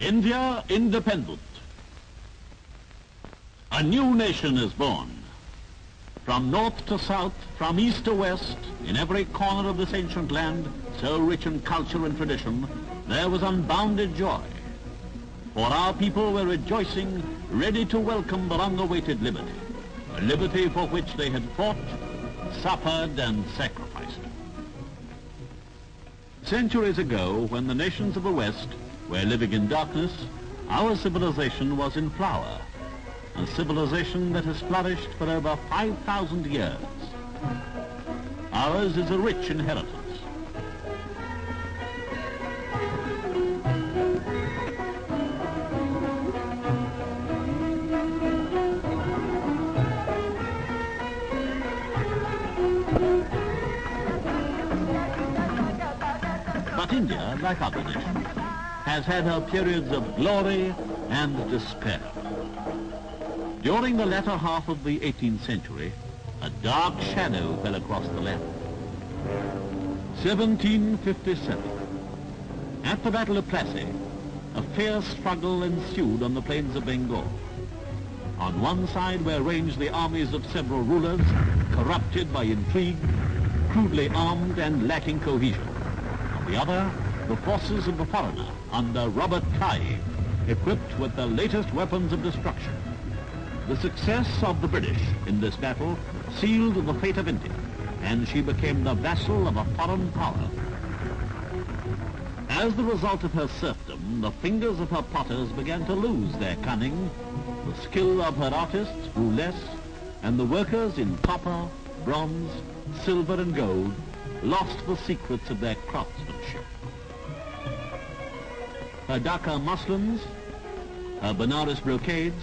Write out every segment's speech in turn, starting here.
India independent. A new nation is born. From north to south, from east to west, in every corner of this ancient land, so rich in culture and tradition, there was unbounded joy. For our people were rejoicing, ready to welcome the long-awaited liberty, a liberty for which they had fought, suffered, and sacrificed. Centuries ago, when the nations of the West were living in darkness, our civilization was in flower, a civilization that has flourished for over 5,000 years. Ours is a rich inheritance. But India, like other nations, has had her periods of glory and despair. During the latter half of the 18th century, a dark shadow fell across the land. 1757. At the Battle of Plassey, a fierce struggle ensued on the plains of Bengal. On one side were ranged the armies of several rulers, corrupted by intrigue, crudely armed and lacking cohesion. On the other, the forces of the foreigner under Robert Clive, equipped with the latest weapons of destruction. The success of the British in this battle sealed the fate of India, and she became the vassal of a foreign power. As the result of her serfdom, the fingers of her potters began to lose their cunning, the skill of her artists grew less, and the workers in copper, bronze, silver and gold lost the secrets of their craftsmanship. Her Dhaka muslins, her Benares brocades,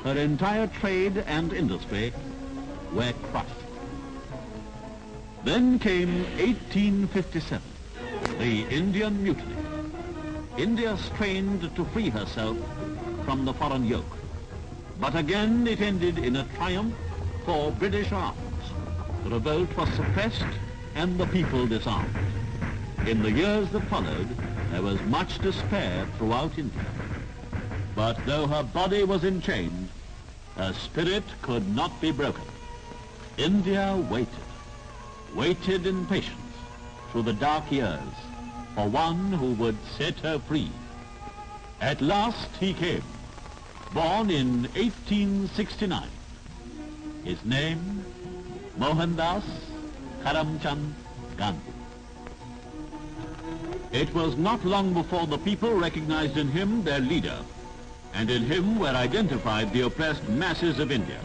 her entire trade and industry were crushed. Then came 1857, the Indian Mutiny. India strained to free herself from the foreign yoke. But again it ended in a triumph for British arms. The revolt was suppressed and the people disarmed. In the years that followed, there was much despair throughout India. But though her body was enchained, her spirit could not be broken. India waited in patience through the dark years for one who would set her free. At last he came, born in 1869. His name, Mohandas Karamchand Gandhi. It was not long before the people recognized in him their leader, and in him were identified the oppressed masses of India.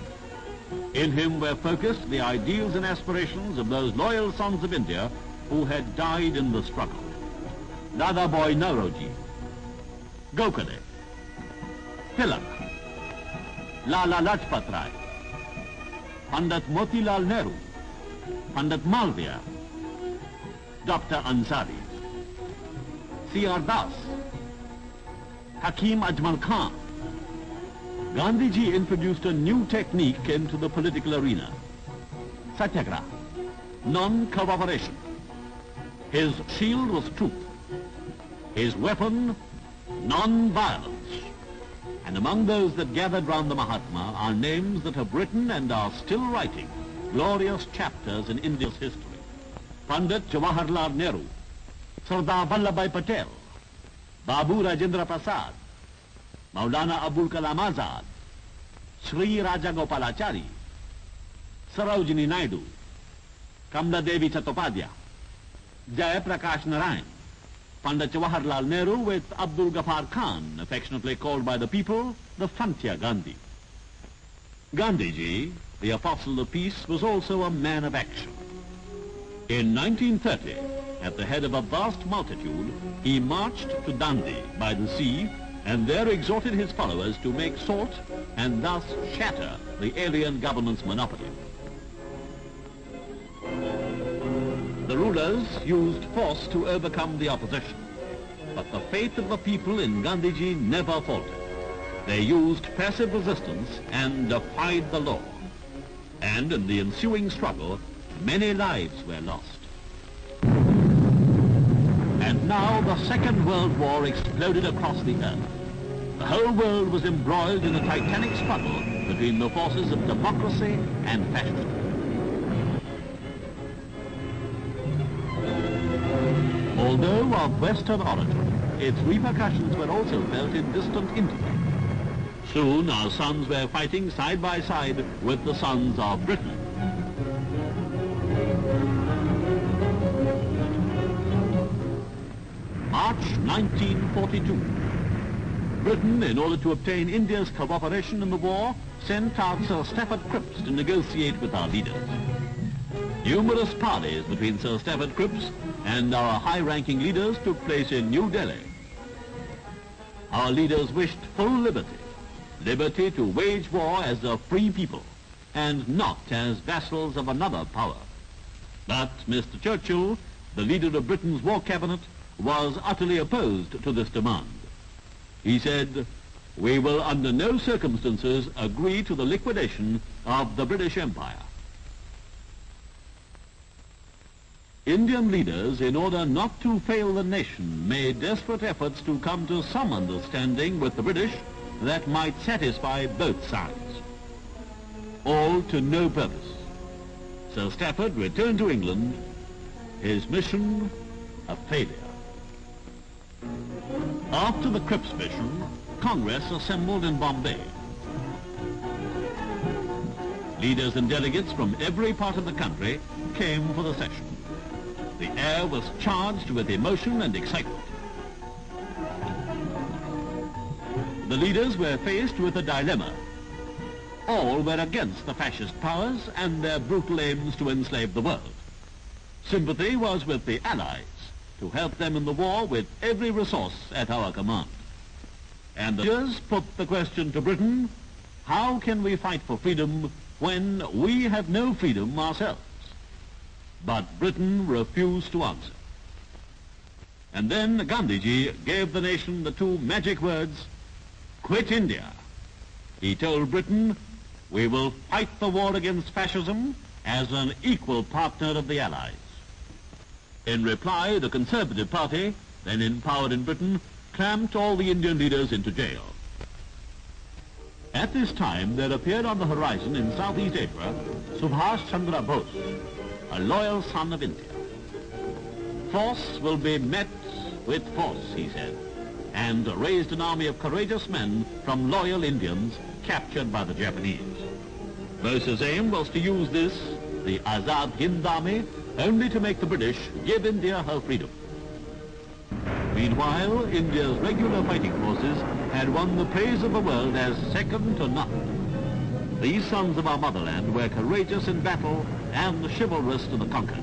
In him were focused the ideals and aspirations of those loyal sons of India who had died in the struggle. Dadabhai Naoroji, Gokhale, Tilak, Lala Lajpat Rai, Pandit Motilal Nehru, Pandit Malviya, Dr. Ansari, C.R. Das, Hakim Ajmal Khan. Gandhiji introduced a new technique into the political arena. Satyagraha, non-cooperation. His shield was truth. His weapon, non-violence. And among those that gathered round the Mahatma are names that have written and are still writing glorious chapters in India's history. Pandit Jawaharlal Nehru, Sardar Vallabhbhai Patel, Babu Rajendra Prasad, Maulana Abul Kalam Azad, Sri Raja Gopalachari, Sarojini Naidu, Kamla Devi Chattopadhyay, Jaya Prakash Narayan, Pandit Jawaharlal Nehru with Abdul Ghaffar Khan, affectionately called by the people the Frontier Gandhi. Gandhiji, the apostle of peace, was also a man of action. In 1930, at the head of a vast multitude, he marched to Dandi by the sea and there exhorted his followers to make salt and thus shatter the alien government's monopoly. The rulers used force to overcome the opposition, but the faith of the people in Gandhiji never faltered. They used passive resistance and defied the law. And in the ensuing struggle, many lives were lost. And Now the Second World War exploded across the earth. The whole world was embroiled in a titanic struggle between the forces of democracy and fascism. Although of Western origin, its repercussions were also felt in distant India. Soon our sons were fighting side by side with the sons of Britain. March 1942. Britain, in order to obtain India's cooperation in the war, sent out Sir Stafford Cripps to negotiate with our leaders. Numerous parleys between Sir Stafford Cripps and our high-ranking leaders took place in New Delhi. Our leaders wished full liberty, liberty to wage war as a free people, and not as vassals of another power. But Mr. Churchill, the leader of Britain's war cabinet, was utterly opposed to this demand. He said, "We will under no circumstances agree to the liquidation of the British Empire." Indian leaders, in order not to fail the nation, made desperate efforts to come to some understanding with the British that might satisfy both sides. All to no purpose. Sir Stafford returned to England, his mission a failure. After the Cripps mission, Congress assembled in Bombay. Leaders and delegates from every part of the country came for the session. The air was charged with emotion and excitement. The leaders were faced with a dilemma. All were against the fascist powers and their brutal aims to enslave the world. Sympathy was with the Allies, to help them in the war with every resource at our command. And the leaders put the question to Britain, how can we fight for freedom when we have no freedom ourselves? But Britain refused to answer. And then Gandhiji gave the nation the two magic words, "Quit India." He told Britain, "We will fight the war against fascism as an equal partner of the Allies." In reply, the Conservative Party, then in power in Britain, clamped all the Indian leaders into jail. At this time, there appeared on the horizon in Southeast Asia, Subhash Chandra Bose, a loyal son of India. Force will be met with force, he said, and raised an army of courageous men from loyal Indians captured by the Japanese. Bose's aim was to use this, the Azad Hind Army, only to make the British give India her freedom. Meanwhile, India's regular fighting forces had won the praise of the world as second to none. These sons of our motherland were courageous in battle and chivalrous to the conquered.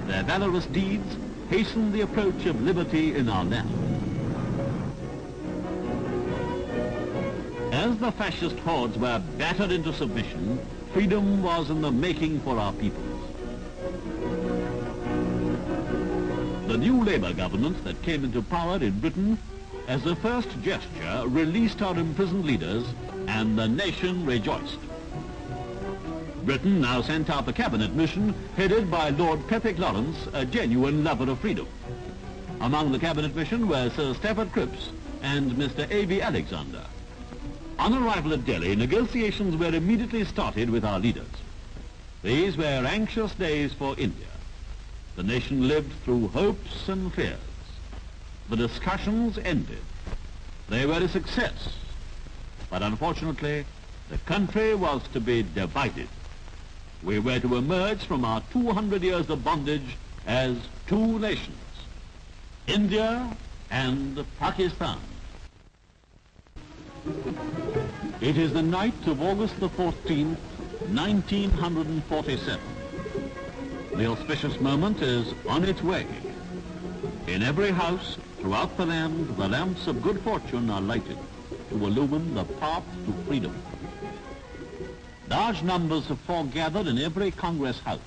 Their valorous deeds hastened the approach of liberty in our land. As the fascist hordes were battered into submission, freedom was in the making for our peoples. The new Labour government that came into power in Britain, as a first gesture, released our imprisoned leaders, and the nation rejoiced. Britain now sent out the cabinet mission headed by Lord Pethick Lawrence, a genuine lover of freedom. Among the cabinet mission were Sir Stafford Cripps and Mr. A.B. Alexander. On arrival at Delhi, negotiations were immediately started with our leaders. These were anxious days for India. The nation lived through hopes and fears. The discussions ended. They were a success. But unfortunately, the country was to be divided. We were to emerge from our 200 years of bondage as two nations, India and Pakistan. It is the night of August the 14th, 1947. The auspicious moment is on its way. In every house throughout the land, the lamps of good fortune are lighted to illumine the path to freedom. Large numbers have foregathered in every Congress house.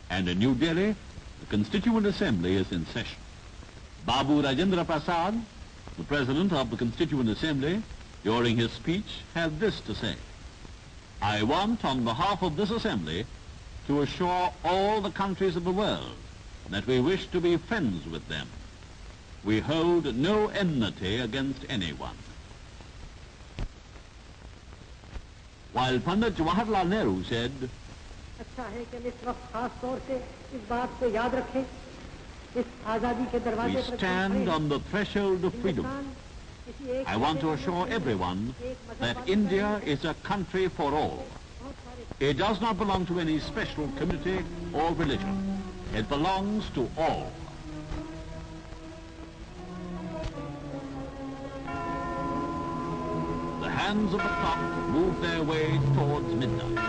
And in New Delhi, the Constituent Assembly is in session. Babu Rajendra Prasad, the President of the Constituent Assembly, during his speech, had this to say: "I want, on behalf of this Assembly, to assure all the countries of the world that we wish to be friends with them. We hold no enmity against anyone. While Pandit Jawaharlal Nehru said, we stand on the threshold of freedom. I want to assure everyone that India is a country for all. It does not belong to any special community or religion. It belongs to all. The hands of the clock move their way towards midnight.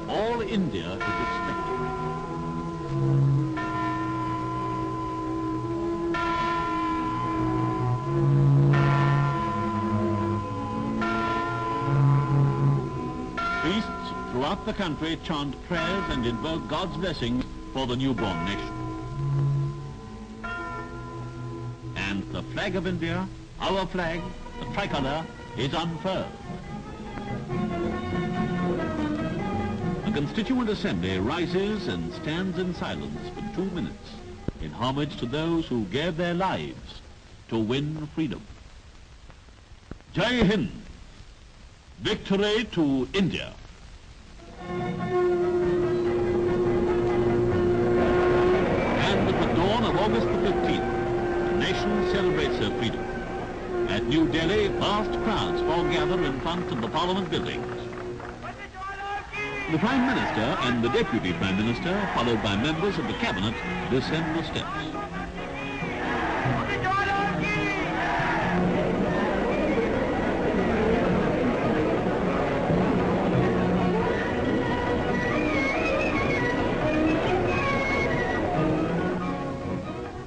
All India is expecting. Priests throughout the country chant prayers and invoke God's blessings for the newborn nation. And the flag of India, our flag, the tricolour, is unfurled. The Constituent Assembly rises and stands in silence for 2 minutes in homage to those who gave their lives to win freedom. Jai Hind! Victory to India! And at the dawn of August the 15th, the nation celebrates her freedom. At New Delhi, vast crowds foregather in front of the Parliament buildings. The Prime Minister and the Deputy Prime Minister, followed by members of the Cabinet, descend the steps.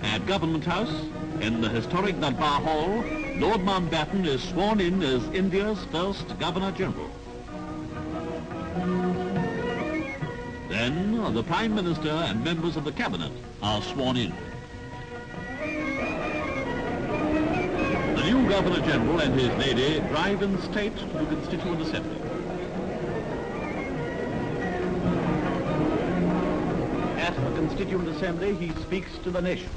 At Government House, in the historic Darbar Hall, Lord Mountbatten is sworn in as India's first Governor-General. Then the Prime Minister and members of the Cabinet are sworn in. The new Governor-General and his lady drive in state to the Constituent Assembly. At the Constituent Assembly, he speaks to the nation.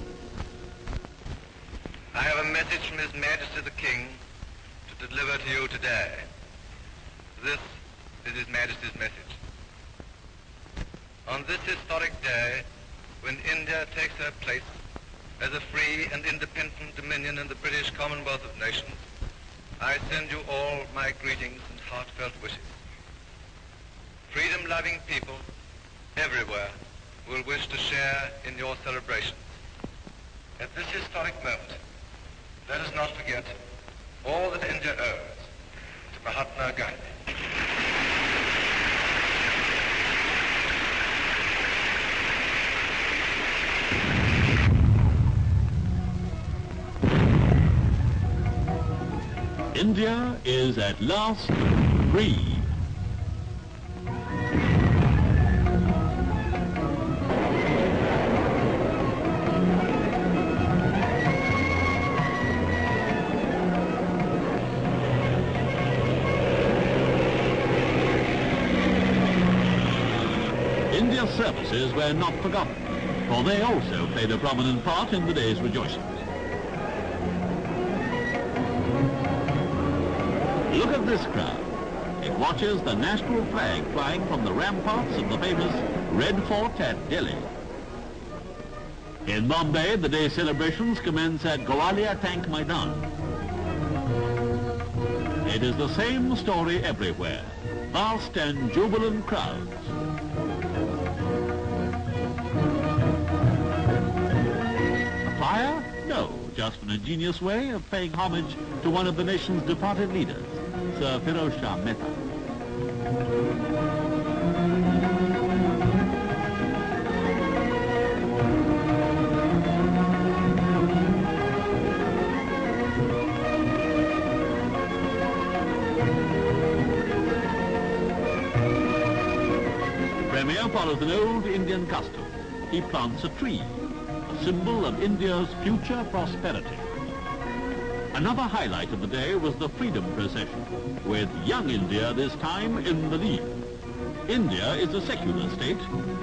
I have a message from His Majesty the King to deliver to you today. This is His Majesty's message. On this historic day, when India takes her place as a free and independent dominion in the British Commonwealth of Nations, I send you all my greetings and heartfelt wishes. Freedom-loving people everywhere will wish to share in your celebrations. At this historic moment, let us not forget all that India owes to Mahatma Gandhi. India is at last free. India's services were not forgotten, for they also played a prominent part in the day's rejoicings. Look at this crowd. It watches the national flag flying from the ramparts of the famous Red Fort at Delhi. In Bombay, the day celebrations commence at Gwalior Tank Maidan. It is the same story everywhere. Vast and jubilant crowds. A fire? No, just an ingenious way of paying homage to one of the nation's departed leaders, Sir Firoz Shah Mehta. The Premier follows an old Indian custom. He plants a tree, a symbol of India's future prosperity. Another highlight of the day was the Freedom Procession, with young India this time in the lead. India is a secular state,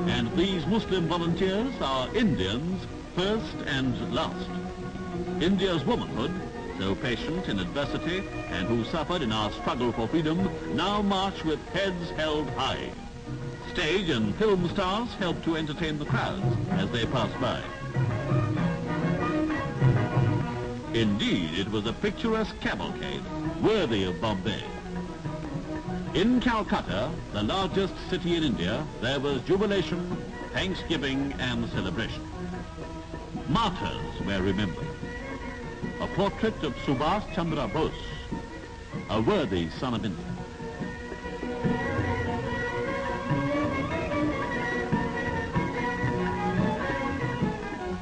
and these Muslim volunteers are Indians first and last. India's womanhood, so patient in adversity and who suffered in our struggle for freedom, now march with heads held high. Stage and film stars help to entertain the crowds as they pass by. Indeed, it was a picturesque cavalcade, worthy of Bombay. In Calcutta, the largest city in India, there was jubilation, thanksgiving and celebration. Martyrs were remembered. A portrait of Subhash Chandra Bose, a worthy son of India.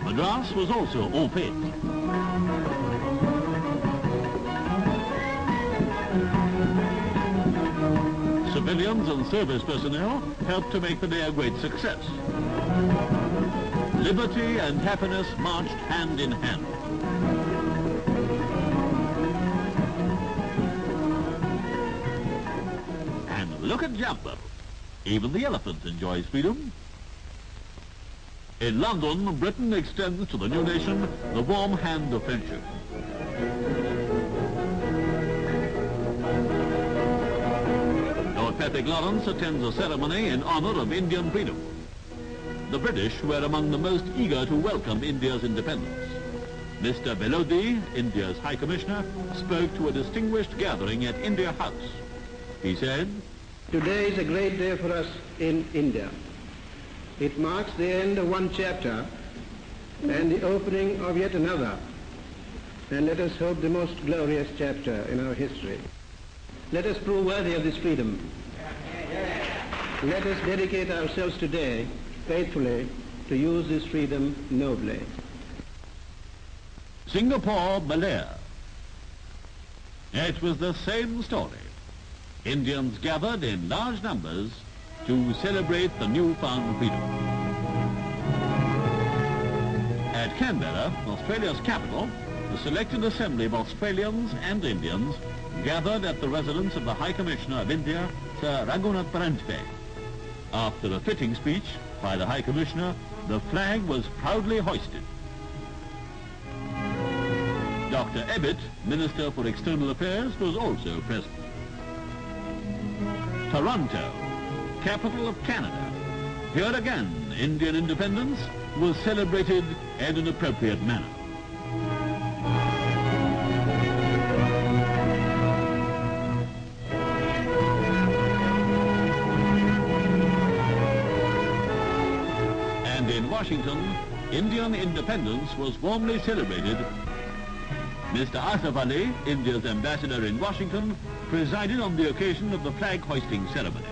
Madras was also en fête. Civilians and service personnel helped to make the day a great success. Liberty and happiness marched hand in hand. And look at Jumper. Even the elephant enjoys freedom. In London, Britain extends to the new nation the warm hand of friendship. Lord Patrick Lawrence attends a ceremony in honor of Indian freedom. The British were among the most eager to welcome India's independence. Mr. Belodi, India's High Commissioner, spoke to a distinguished gathering at India House. He said, "Today is a great day for us in India. It marks the end of one chapter and the opening of yet another, and let us hope the most glorious chapter in our history. Let us prove worthy of this freedom. Let us dedicate ourselves today faithfully to use this freedom nobly." Singapore, Malaya. It was the same story. Indians gathered in large numbers to celebrate the newfound freedom. At Canberra, Australia's capital, the selected assembly of Australians and Indians gathered at the residence of the High Commissioner of India, Sir Raghunath Paranjpe. After a fitting speech by the High Commissioner, the flag was proudly hoisted. Dr. Ebbett, Minister for External Affairs, was also present. Toronto, capital of Canada. Here again, Indian independence was celebrated in an appropriate manner. And in Washington, Indian independence was warmly celebrated. Mr. Asif Ali, India's ambassador in Washington, presided on the occasion of the flag hoisting ceremony.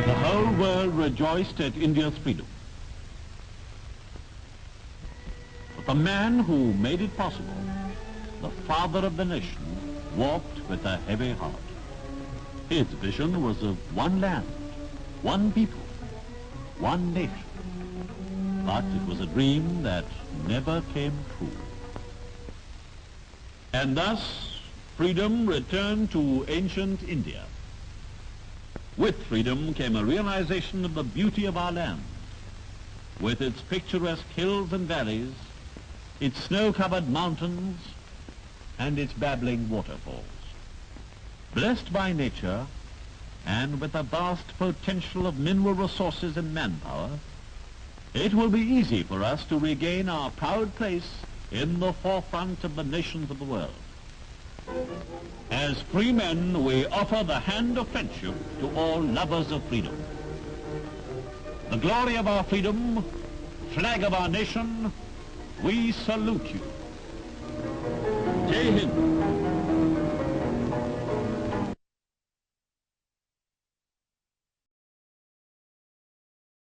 The whole world rejoiced at India's freedom. But the man who made it possible, the father of the nation, walked with a heavy heart. His vision was of one land, one people, one nation. But it was a dream that never came true. And thus, freedom returned to ancient India. With freedom came a realization of the beauty of our land, with its picturesque hills and valleys, its snow-covered mountains, and its babbling waterfalls. Blessed by nature, and with a vast potential of mineral resources and manpower, it will be easy for us to regain our proud place in the forefront of the nations of the world. As free men, we offer the hand of friendship to all lovers of freedom. The glory of our freedom, flag of our nation, we salute you. Jai Hind.